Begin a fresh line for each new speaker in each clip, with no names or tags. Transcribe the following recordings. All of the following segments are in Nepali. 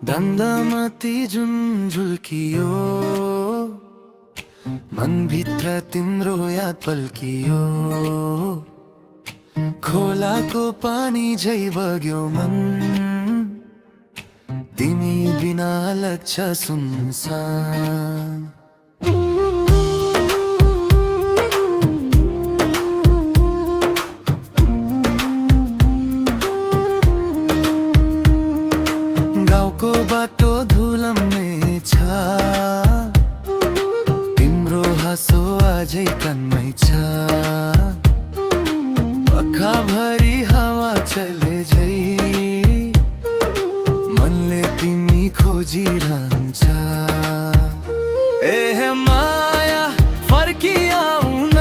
दन्दमती जुन झुल्कियो मनभित्र तिम्रो याद पल्कियो। खोलाको पानी झै बग्यो मन, तिमी बिना लाग्छ सुनसान। गाउँको बाटो धुलम्ने छ, तिम्रो हाँसो अझै कानमै छ। आँखाभरि हावा चले झै, मनले तिमी खोजिरहन्छ। ए माया फर्किआउन,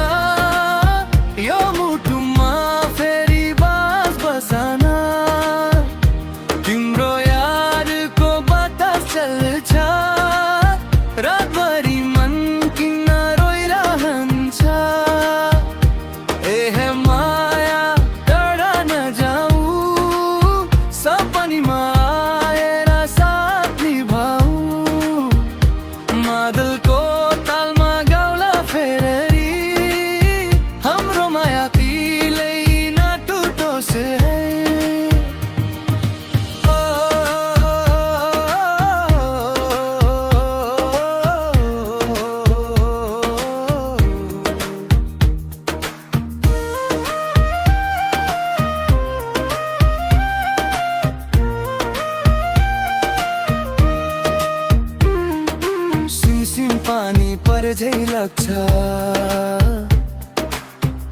यो मुटुमा फेरि बास बसन। तिम्रो यादको बतास चल्छ, रातभरि मन किन रोइरहन्छ। ए माया टाढा नजाऊ, सपनीमा आएर साथ निभाऊ। मादलको तालमा गाउला फेरि, हाम्रो माया तिलै नटुटोस् है। पानी पर झै लाग्छ,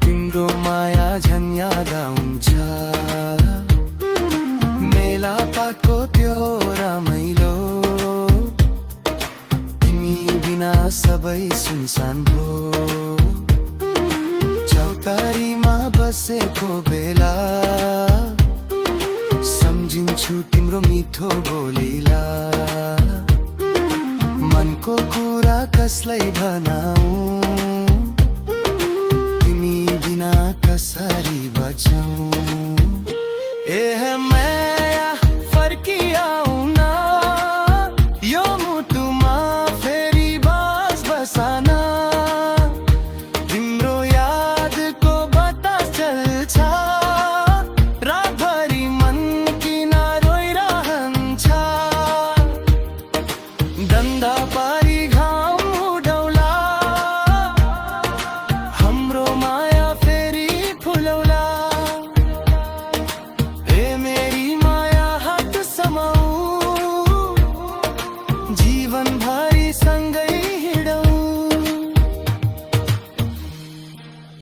तिम्रो माया झन् याद आउँछ। मेला पातको त्यो रमाइलो, तिमी बिना सबै सुनसान भो। चौतारीमा बसेको बेला, सम्झिन्छु तिम्रो मिठो बोलीलाई। मनको कुरा कसलाई भनाऊ, तिमी बिना कसरी बचाऊ। ए माया फर्किआउन, यो मुटुमा फेरि बास बसन। तिम्रो यादको बतास चल्छ, रातभरि मन किन रोइरहन्छ। दन्दा पारी घाम उडौला, हाम्रो माया फेरि फुलौला। ए मेरी माया हात समाऊ, जीवन भर